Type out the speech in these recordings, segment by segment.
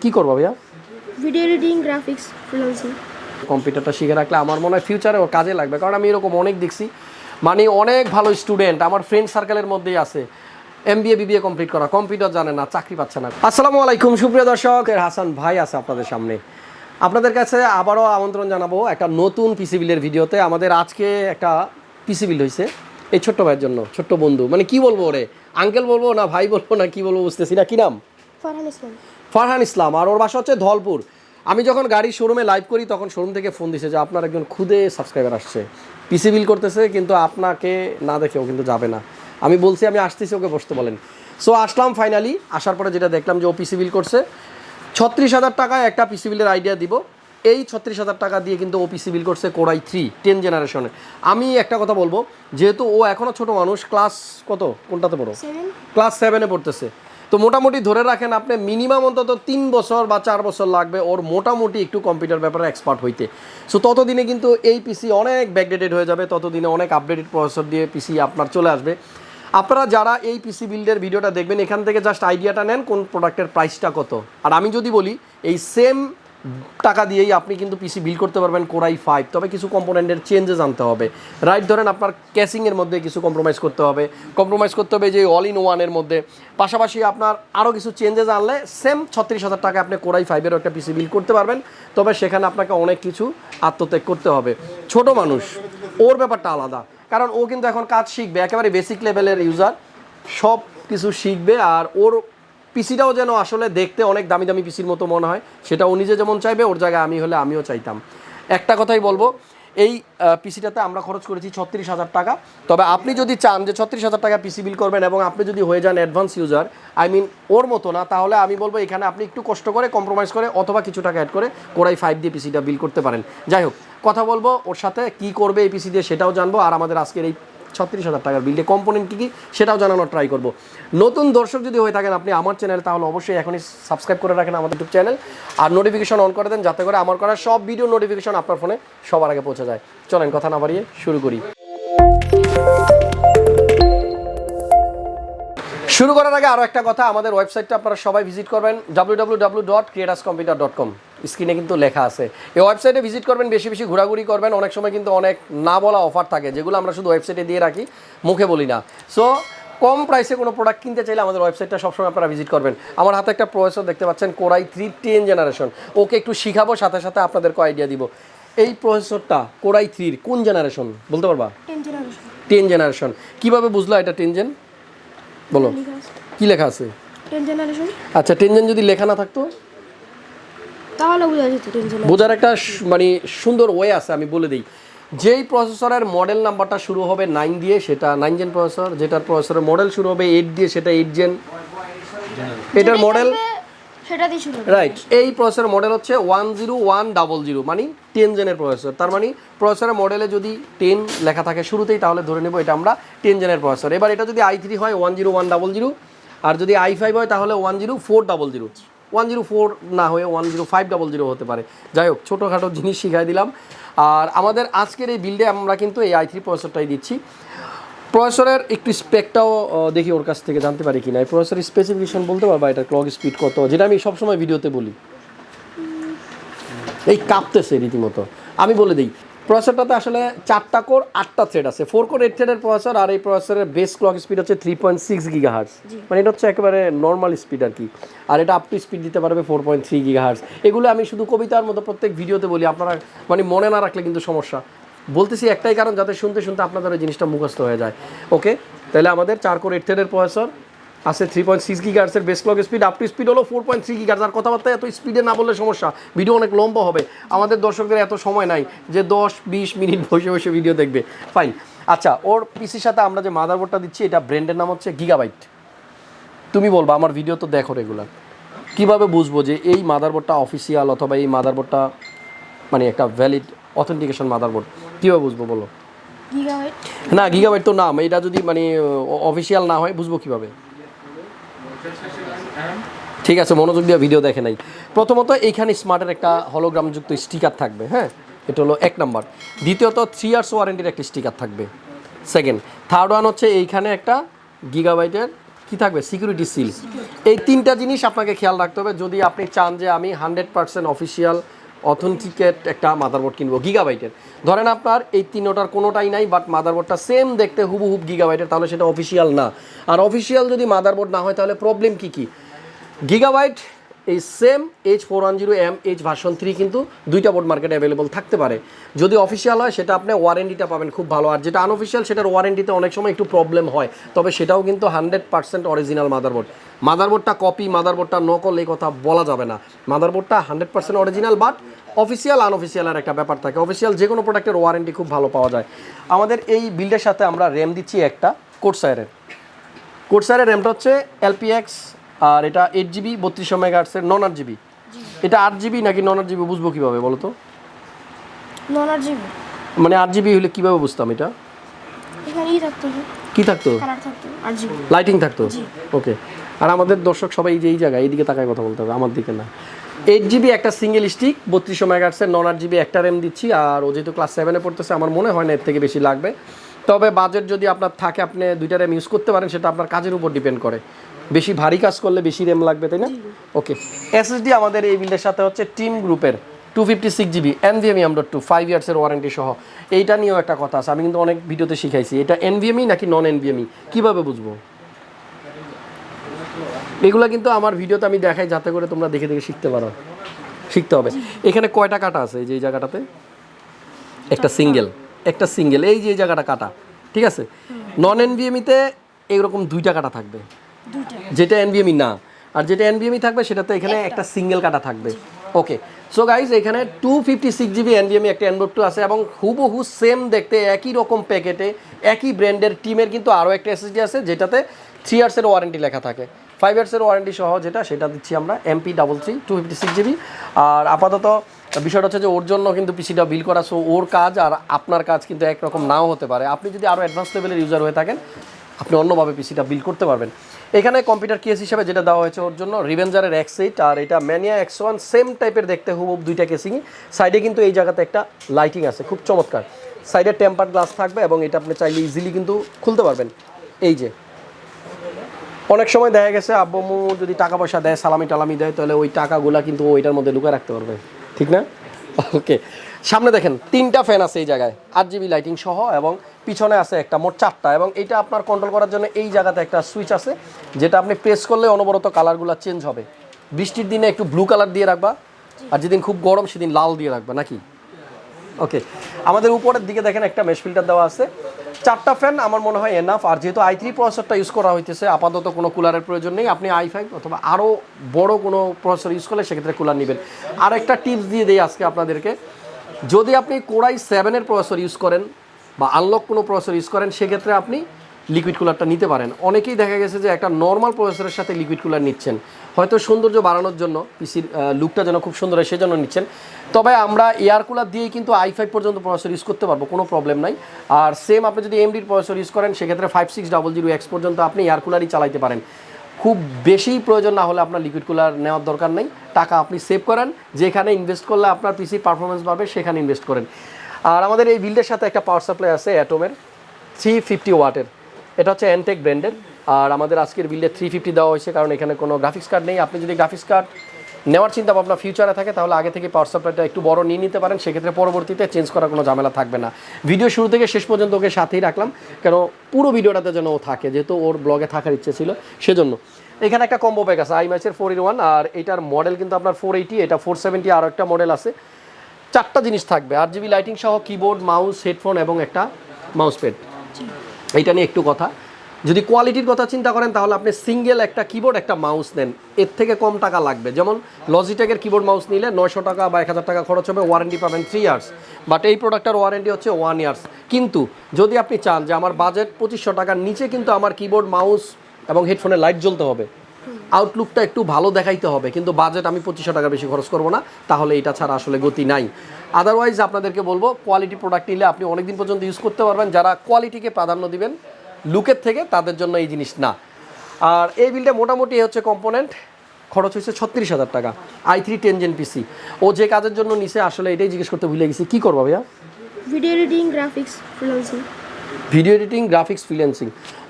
কি করবো ভাইয়া? Video editing, graphics, freelancing. কম্পিউটারটা শিখে রাখলে আমার মনে হয় ফিউচারে ওর কাজে লাগবে, কারণ আমি এরকম অনেক দেখছি, মানে অনেক ভালো স্টুডেন্ট আমার ফ্রেন্ড সার্কেলের মধ্যেই আছে, MBA BBA কমপ্লিট করা, কম্পিউটার জানে না, চাকরি পাচ্ছে না। আসসালামু আলাইকুম সুপ্রিয় দর্শক, হাসান ভাই আছে আপনাদের সামনে। আপনাদের কাছে আবারও আমন্ত্রণ জানাবো একটা নতুন পিসি বিলের ভিডিওতে। আমাদের আজকে একটা পিসি বিল হয়েছে এই ছোট্ট ভাইয়ের জন্য, ছোট্ট বন্ধু, মানে কি বলবো ওরে, আঙ্কেল বলবো না ভাই বলবো না কি বলবো বুঝতেছি না। কি নাম? ফারহান ইসলাম। আর ওর বাসা হচ্ছে ধলপুর। আমি যখন গাড়ির শোরুমে লাইভ করি তখন শোরুম থেকে ফোন দিছে যে আপনার একজন খুদে সাবস্ক্রাইবার আসছে, পিসি বিল করতেছে, কিন্তু আপনাকে না দেখেও কিন্তু যাবে না। আমি বলছি আমি আসতেছি, ওকে বসতে বলেন। সো আসলাম ফাইনালি। আসার পরে যেটা দেখলাম যে ও পিসি বিল করছে 36,000 টাকায় একটা পিসি বিলের আইডিয়া দিব। এই 36,000 টাকা দিয়ে কিন্তু ও পিসি বিল করছে কোরাই 3 10 জেনারেশনে। আমি একটা কথা বলবো, যেহেতু ও এখনও ছোট মানুষ, ক্লাস কত কোনটাতে পড়ো? ক্লাস 7-এ পড়তেছে। তো মোটামুটি ধরে রাখেন আপনি মিনিমাম অন্তত 3 বছর বা 4 বছর লাগবে ওর মোটামুটি একটু কম্পিউটার ব্যাপারে এক্সপার্ট হইতে। সো ততদিনে কিন্তু এই পিসি অনেক ব্যাকডেটেড হয়ে যাবে, ততদিনে অনেক আপডেটেড প্রসেসর দিয়ে পিসি আপনার চলে আসবে। আপনারা যারা এই পিসি বিল্ডের ভিডিওটা দেখবেন, এখান থেকে জাস্ট আইডিয়াটা নেন কোন প্রোডাক্টের প্রাইসটা কত। আর আমি যদি বলি এই সেম টাকা দিয়েই আপনি কিন্তু পিসি বিল করতে পারবেন কোরাই 5, তবে কিছু কম্পোনেন্টের চেঞ্জেস আনতে হবে। রাইট, ধরেন আপনার ক্যাসিংয়ের মধ্যে কিছু কম্প্রোমাইজ করতে হবে যে অল ইন ওয়ানের মধ্যে। পাশাপাশি আপনার আরও কিছু চেঞ্জেস আনলে সেম 36,000 টাকা আপনি কোরাই 5-এরও একটা পিসি বিল করতে পারবেন। তবে সেখানে আপনাকে অনেক কিছু আত্মত্যাগ করতে হবে। ছোট মানুষ, ওর ব্যাপারটা আলাদা, কারণ ও কিন্তু এখন কাজ শিখবে, একেবারে বেসিক লেভেলের ইউজার, সব কিছু শিখবে। আর ওর পিসিটাও যেন আসলে দেখতে অনেক দামি দামি পিসির মতো মনে হয়, সেটা ও নিজে যেমন চাইবে, ওর জায়গায় আমি হলে আমিও চাইতাম। একটা কথাই বলবো, এই পিসিটাতে আমরা খরচ করেছি 36,000 টাকা। তবে আপনি যদি চান যে 36,000 টাকা পিসি বিল করবেন এবং আপনি যদি হয়ে যান অ্যাডভান্স ইউজার, ওর মতো না, তাহলে আমি বলবো এখানে আপনি একটু কষ্ট করে কম্প্রোমাইজ করে অথবা কিছু টাকা অ্যাড করে কোরাই 5 দিয়ে পিসিটা বিল করতে পারেন। যাই হোক, কথা বলবো ওর সাথে, কি করবে এই পিসি দিয়ে সেটাও জানবো, আর আমাদের আজকের এই 36,000 টাকার বিল্ডে কম্পোনেন্ট কী সেটাও জানানোর ট্রাই করব। নতুন দর্শক যদি হয়ে থাকেন আপনি আমার চ্যানেল, তাহলে অবশ্যই এখনই সাবস্ক্রাইব করে রাখেন আমাদের ইউটিউব চ্যানেল, আর নোটিফিকেশন অন করে দেন যাতে করে আমার করা সব ভিডিও নোটিফিকেশন আপনার ফোনে সবার আগে পৌঁছে যায়। চলেন কথা না বাড়িয়ে শুরু করি। শুরু করার আগে আরও একটা কথা, আমাদের ওয়েবসাইটটা আপনারা সবাই ভিজিট করবেন www.creatuscomputer.com। স্ক্রিনে কিন্তু লেখা আছে। এই ওয়েবসাইটে ভিজিট করবেন, বেশি বেশি ঘোরাঘুরি করবেন। অনেক সময় কিন্তু অনেক না বলা অফার থাকে, যেগুলো আমরা শুধু ওয়েবসাইটে দিয়ে রাখি, মুখে বলি না। সো কম প্রাইসে কোনো প্রোডাক্ট কিনতে চাইলে আমাদের ওয়েবসাইটটা সবসময় আপনারা ভিজিট করবেন। আমার হাতে একটা প্রসেসর দেখতে পাচ্ছেন, কোরাই 3 10 জেনারেশন। ওকে একটু শিখাবো, সাথে সাথে আপনাদেরকে আইডিয়া দিব। এই প্রসেসরটা কোরাই 3 কোন জেনারেশন বলতে পারবা? 10 জেনারেশন। কীভাবে বুঝলো এটা 10 জেন? বলো, কি লেখা আছে? 10 জেনারেশন। আচ্ছা, 10 জেন যদি লেখা না থাকতো তাহলে বোঝা যেত 10 জেনারেশন। বোঝার একটা মানে সুন্দর ওয়ে আছে, আমি বলে দিই। যেই প্রসেসরের মডেল নাম্বারটা শুরু হবে 9 দিয়ে সেটা 9 জেন প্রসেসর, যেটার প্রসেসরের মডেল শুরু হবে 8 দিয়ে সেটা 8 জেন। এটার মডেল সেটা দিয়ে শুরু হবে, রাইট। এই প্রসেসরের মডেল হচ্ছে 10100, মানে 10 জেনের প্রসেসর। তার মানে প্রসেসরের মডেলে যদি 10 লেখা থাকে শুরুতেই, তাহলে ধরে নেব এটা আমরা 10 জেনের প্রসেসর। এবার এটা যদি i3 হয় 10100, আর যদি i5 হয় তাহলে 10400। 104 না হয়ে 10500 হতে পারে। যাই হোক, ছোটোখাটো জিনিস শিখাই দিলাম। আর আমাদের আজকের এই বিল্ডে আমরা কিন্তু এই i3 প্রসেসরটাই দিচ্ছি। প্রসেসরের একটু স্পেকটাও দেখি ওর কাছ থেকে জানতে পারি কিনা। এই প্রসেসরের স্পেসিফিকেশন বলতে পারবা, এটা ক্লক স্পিড কত, যেটা আমি সবসময় ভিডিওতে বলি। এই কাঁপতেছে রীতিমতো। আমি বলে দিই, প্রসেসরটাতে আসলে 4টা কোর 8টা থ্রেড আছে। 4 কোর 8 থ্রেডের প্রসেসর, আর এই প্রসেসরের বেস ক্লক স্পিড হচ্ছে 3.6 গিগাহার্টজ, মানে এটা হচ্ছে একেবারে নর্মাল স্পিড আর কি। আর এটা আপ টু স্পিড দিতে পারবে 4.3 গিগাহার্টজ। এগুলো আমি শুধু কবিতার মতো প্রত্যেক ভিডিওতে বলি, আপনারা মানে মনে না রাখলে কিন্তু সমস্যা। বলতেছি একটাই কারণ, যাতে শুনতে শুনতে আপনাদের ওই জিনিসটা মুখস্থ হয়ে যায়। ওকে, তাহলে আমাদের 4 কোর 8 থ্রেডের প্রসেসর আছে, 3.6 গিগাহার্টজের base clock speed, up to speed হলো 4.3 গিগাহার্টজ। আর কথাবার্তা এত স্পিডে না বললে সমস্যা, ভিডিও অনেক লম্বা হবে। আমাদের দর্শকদের এত সময় নাই যে 10-20 মিনিট বসে বসে ভিডিও দেখবে। ফাইন। আচ্ছা, ওর পিসির সাথে আমরা যে মাদারবোর্ডটা দিচ্ছি, এটা ব্র্যান্ডের নাম হচ্ছে গিগাবাইট। তুমি বলবা, আমার ভিডিও তো দেখো রেগুলার, কীভাবে বুঝবো যে এই মাদারবোর্ডটা অফিসিয়াল অথবা এই মাদারবোর্ডটা মানে একটা ভ্যালিড অথেন্টিকেশন মাদারবোর্ড? কীভাবে বুঝবো বলো? গিগাবাইট না, গিগাবাইট তো নাম, এটা যদি মানে অফিসিয়াল না হয় বুঝবো কীভাবে? ঠিক আছে, মনোযোগ দিয়ে ভিডিও দেখে নাই। প্রথমত এইখানে স্মার্টের একটা হলোগ্রামযুক্ত স্টিকার থাকবে, হ্যাঁ, এটা হলো 1 নাম্বার। দ্বিতীয়ত 3 ইয়ার্স ওয়ারেন্টির একটা স্টিকার থাকবে। সেকেন্ড, থার্ড ওয়ান হচ্ছে এইখানে একটা গিগাবাইটের কি থাকবে? Security seal. এই তিনটা জিনিস আপনাকে খেয়াল রাখতে হবে যদি আপনি চান যে আমি 100% অফিসিয়াল অথেন্টিকেট একটা মাদারবোর্ড কিনবো গিগাবাইটের। ধরেন আপনার এই তিনটার কোনোটাই নাই, বাট মাদারবোর্ডটা সেম দেখতে হুবহুব গিগাবাইটের, তাহলে সেটা অফিসিয়াল না। আর অফিসিয়াল যদি মাদারবোর্ড না হয় তাহলে প্রবলেম কী কী? গিগাবাইট এই সেম H410M H ভার্সন 3 কিন্তু দুইটা বোর্ড মার্কেটে অ্যাভেলেবল থাকতে পারে। যদি অফিসিয়াল হয় সেটা আপনি ওয়ারেন্টিটা পাবেন খুব ভালো, আর যেটা আনঅফিসিয়াল সেটার ওয়ারেন্টিতে অনেক সময় একটু প্রবলেম হয়, তবে সেটাও কিন্তু 100% অরিজিনাল মাদারবোর্ড। মাদারবোর্ডটা কপি, মাদারবোর্ডটা নকল এই কথা বলা যাবে না। মাদারবোর্ডটা 100% অরিজিনাল, বাট অফিসিয়াল আনঅফিসিয়ালের একটা ব্যাপার থাকে। অফিসিয়াল যে কোনো প্রোডাক্টের ওয়ারেন্টি খুব ভালো পাওয়া যায়। আমাদের এই বিল্ডের সাথে আমরা র্যাম দিচ্ছি একটা কোর্সায়ারের র্যামটা হচ্ছে LPX, আর এটা 8GB 3200 মেগাহার্টসের নন 8GB। এটা 8GB নাকি নন 8GB বুঝবো কীভাবে বলো তো? নন 8GB মানে 8GB হলে কীভাবে বুঝতাম এটা? এখানেই থাকতো, কি থাকতো? কালার থাকতো, 8GB লাইটিং থাকতো। ওকে। আর আমাদের দর্শক সবাই এই যে এই জায়গায় এইদিকে তাকায় কথা বলতে হবে, আমার দিকে না। 8GB একটা সিঙ্গেল স্টিক 3200 মেগাহার্টসের নন 8GB একটা র্যাম দিচ্ছি। আর ও যেহেতু ক্লাস 7-এ পড়তেছে আমার মনে হয় না এর থেকে বেশি লাগবে, তবে বাজেট যদি আপনার থাকে আপনি দুইটা র্যাম ইউজ করতে পারেন, সেটা আপনার কাজের উপর ডিপেন্ড করে। বেশি ভারী কাজ করলে বেশি র্যাম লাগবে, তাই না? ওকে। SSD আমাদের এই বিল্ডের সাথে হচ্ছে টিম গ্রুপের 256GB NVMe M.2 5 ইয়ার্সের ওয়ারেন্টি সহ। এইটা নিয়েও একটা কথা আছে, আমি কিন্তু অনেক ভিডিওতে শিখাইছি এটা NVMe নাকি নন NVMe কীভাবে বুঝবো। এগুলো কিন্তু আমার ভিডিওতে আমি দেখাই যাতে করে তোমরা দেখে দেখে শিখতে হবে। এখানে কয়টা কাটা আছে? এই যে এই জায়গাটাতে একটা সিঙ্গেল এই যে এই জায়গাটা কাটা, ঠিক আছে? নন NVMe-তে এইরকম দুইটা কাটা থাকবে, যেটা NVMe না। আর যেটা NVMe থাকবে সেটাতে এখানে একটা সিঙ্গেল কাটা থাকবে। ওকে। সো গাইজ এখানে 256GB NVMe একটা M.2 আছে এবং হুবহু সেম দেখতে একই রকম প্যাকেটে একই ব্র্যান্ডের টিমের কিন্তু আরও একটা SSD আছে যেটাতে 3 ইয়ার্সের ওয়ারেন্টি লেখা থাকে, 5 ইয়ার্সের ওয়ারেন্টি সহ, সেটা দিচ্ছি আমরা MP33 256GB। আর আপাতত বিষয়টা হচ্ছে যে ওর জন্য কিন্তু পিসিটা বিল করা, সো ওর কাজ আর আপনার কাজ কিন্তু একরকম নাও হতে পারে। আপনি যদি আরও অ্যাডভান্স লেভেলের ইউজার হয়ে থাকেন আপনি অন্যভাবে পিসিটা বিল করতে পারবেন। এখানে কম্পিউটার কেস হিসাবে যেটা দেওয়া হয়েছে ওর জন্য রিভেঞ্জারের X8, আর এটা ম্যানিয়া X1 সেম টাইপের দেখতে হুবহু দুইটা কেসিংই। সাইডে কিন্তু এই জায়গাতে একটা লাইটিং আছে খুব চমৎকার, সাইডে টেম্পার গ্লাস থাকবে এবং এটা আপনি চাইলে ইজিলি কিন্তু খুলতে পারবেন। এই যে অনেক সময় দেখা গেছে আব্বু যদি টাকা পয়সা দেয়, সালামি টালামি দেয়, তাহলে ওই টাকাগুলা কিন্তু ওইটার মধ্যে লুকিয়ে রাখতে পারবে, ঠিক না? ওকে। সামনে দেখেন 3টা ফ্যান আছে এই জায়গায় 8GB লাইটিং সহ, এবং পিছনে আছে একটা, মোট 4টা। এবং এইটা আপনার কন্ট্রোল করার জন্য এই জায়গাতে একটা সুইচ আছে যেটা আপনি প্রেস করলে অনবরত কালারগুলো চেঞ্জ হবে। বৃষ্টির দিনে একটু ব্লু কালার দিয়ে রাখবা, আর যেদিন খুব গরম সেদিন লাল দিয়ে রাখবা, নাকি? ওকে। আমাদের উপরের দিকে দেখেন একটা মেশ ফিল্টার দেওয়া আছে। 4টা ফ্যান আমার মনে হয় এনাফ। আর যেহেতু i3 প্রসেসরটা ইউজ করা হইতেছে আপাতত কোনো কুলারের প্রয়োজন নেই। আপনি i5 অথবা আরও বড় কোনো প্রসেসর ইউজ করলে সেক্ষেত্রে কুলার নেবেন। আর একটা টিপস দিয়ে দেই আজকে আপনাদেরকে, যদি আপনি কোরাই 7-এর প্রসেসর ইউজ করেন বা আনলক কোনো প্রসেসর ইউজ করেন সেক্ষেত্রে আপনি লিকুইড কুলারটা নিতে পারেন। অনেকেই দেখা গেছে যে একটা নর্মাল প্রসেসরের সাথে লিকুইড কুলার নিচ্ছেন, হয়তো সৌন্দর্য বাড়ানোর জন্য, পিসির লুকটা যেন খুব সুন্দর হয় সেজন্য নিচ্ছেন। তবে আমরা এয়ার কুলার দিয়েই কিন্তু i5 পর্যন্ত প্রসেসর ইউজ করতে পারবো, কোনো প্রবলেম নাই। আর সেম আপনি যদি AMD প্রসেসর ইউজ করেন সেক্ষেত্রে 5600X পর্যন্ত আপনি এয়ার কুলারই চালাইতে পারেন। খুব বেশি প্রয়োজন না হলে আপনার লিকুইড কুলার নেওয়ার দরকার নেই। টাকা আপনি সেভ করেন, যেখানে ইনভেস্ট করলে আপনার পিসির পারফরমেন্স বাড়বে সেখানে ইনভেস্ট করেন। আর আমাদের এই বিল্ডের সাথে একটা পাওয়ার সাপ্লাই আছে অ্যাটমের 350 ওয়াটের, এটা হচ্ছে এনটেক ব্র্যান্ডের। আর আমাদের আজকের বিল্ডে 350 দেওয়া হয়েছে কারণ এখানে কোনো গ্রাফিক্স কার্ড নেই। আপনি যদি গ্রাফিক্স কার্ড নেওয়ার চিন্তা ভাবনা ফিউচারে থাকে তাহলে আগে থেকে পাওয়ার সাপ্লাইটা একটু বড় নিয়ে নিতে পারেন, সেক্ষেত্রে পরবর্তীতে চেঞ্জ করার কোনো ঝামেলা থাকবে না। ভিডিও শুরু থেকে শেষ পর্যন্ত ওকে সাথেই রাখলাম কেন পুরো ভিডিওটাতে যেন ও থাকে, যেহেতু ওর ব্লগে থাকার ইচ্ছে ছিল সেজন্য। এখানে একটা কম্বো প্যাক আছে iMatch-এর 4-in-1, আর এটার মডেল কিন্তু আপনার 480, এটা 470, আরও একটা মডেল আছে। 4টা জিনিস থাকবে, 8GB লাইটিং সহ, কিবোর্ড, মাউস, হেডফোন এবং একটা মাউস প্যাড। এইটা নিয়ে একটু কথা, যদি কোয়ালিটির কথা চিন্তা করেন তাহলে আপনি সিঙ্গেল একটা কিবোর্ড একটা মাউস নেন, এর থেকে কম টাকা লাগবে। যেমন লজিটেকের কিবোর্ড মাউস নিলে 900 টাকা বা 1000 টাকা খরচ হবে, ওয়ারেন্টি পাবেন 3 ইয়ার্স, বাট এই প্রোডাক্টের ওয়ারেন্টি হচ্ছে 1 ইয়ার্স। কিন্তু যদি আপনি চান যে আমার বাজেট 2500 টাকার নিচে কিন্তু আমার কিবোর্ড, মাউস এবং হেডফোনের লাইট জ্বলতে হবে, আউটলুকটা একটু ভালো দেখাইতে হবে, কিন্তু বাজেট আমি 2500 টাকা বেশি খরচ করবো না, তাহলে এটা ছাড়া আসলে গতি নাই। আদারওয়াইজ আপনাদেরকে বলবো কোয়ালিটি প্রোডাক্ট নিলে আপনি অনেকদিন পর্যন্ত ইউজ করতে পারবেন। যারা কোয়ালিটিকে প্রাধান্য দিবেন লুকের থেকে তাদের জন্য এই জিনিস না। আর এই বিলটা মোটামুটি হচ্ছে কম্পোনেন্ট খরচ হয়েছে 36,000 টাকা, i3 10 Gen PC। ও যে কাজের জন্য নিছে আসলে এটাই জিজ্ঞেস করতে ভুলে গেছি, কী করবো ভাইয়া? Video editing, graphics, freelancing. Video editing, graphics, freelancing,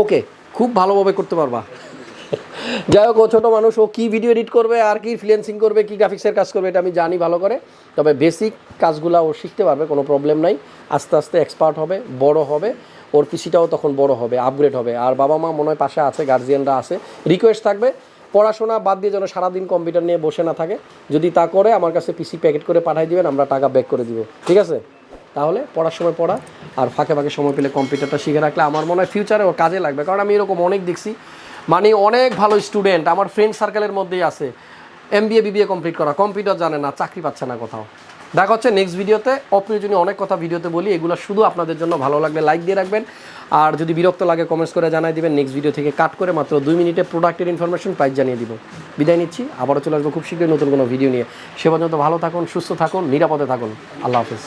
okay, খুব ভালোভাবে করতে পারবা। যাই হোক, ও ছোটো মানুষ, ও কী ভিডিও এডিট করবে আর কি ফ্রিল্যান্সিং করবে, কী গ্রাফিক্সের কাজ করবে এটা আমি জানি ভালো করে। তবে বেসিক কাজগুলো ও শিখতে পারবে, কোনো প্রবলেম নাই। আস্তে আস্তে এক্সপার্ট হবে, বড় হবে, ওর পিসিটাও তখন বড় হবে, আপগ্রেড হবে। আর বাবা মা মনে হয় পাশে আছে, গার্জিয়ানরা আছে। রিকোয়েস্ট থাকবে পড়াশোনা বাদ দিয়ে যেন সারাদিন কম্পিউটার নিয়ে বসে না থাকে। যদি তা করে আমার কাছে পিসি প্যাকেট করে পাঠিয়ে দিবেন, আমরা টাকা ব্যাক করে দিব, ঠিক আছে? তাহলে পড়ার সময় পড়া আর ফাঁকে ফাঁকে সময় পেলে কম্পিউটারটা শিখে রাখলে আমার মনে হয় ফিউচারে ওর কাজে লাগবে। কারণ আমি এরকম অনেক দেখছি, মানে অনেক ভালো স্টুডেন্ট আমার ফ্রেন্ড সার্কেলের মধ্যেই আছে, এমবিএ বিবিএ কমপ্লিট করা, কম্পিউটার জানে না, চাকরি পাচ্ছে না কোথাও। দেখা হচ্ছে নেক্সট ভিডিওতে। অপ্রয়োজনীয় অনেক কথা ভিডিওতে বলি, এগুলো শুধু আপনাদের জন্য। ভালো লাগলে লাইক দিয়ে রাখবেন, আর যদি বিরক্ত লাগে কমেন্টস করে জানাই দিবেন। নেক্সট ভিডিও থেকে কাট করে মাত্র 2 মিনিটে প্রোডাক্টের ইনফরমেশন প্রাইস জানিয়ে দিব। বিদায় নিচ্ছি, আবারও চলে আসবো খুব শীঘ্রই নতুন কোনো ভিডিও নিয়ে। সে পর্যন্ত ভালো থাকুন, সুস্থ থাকুন, নিরাপদে থাকুন। আল্লাহ হাফেজ।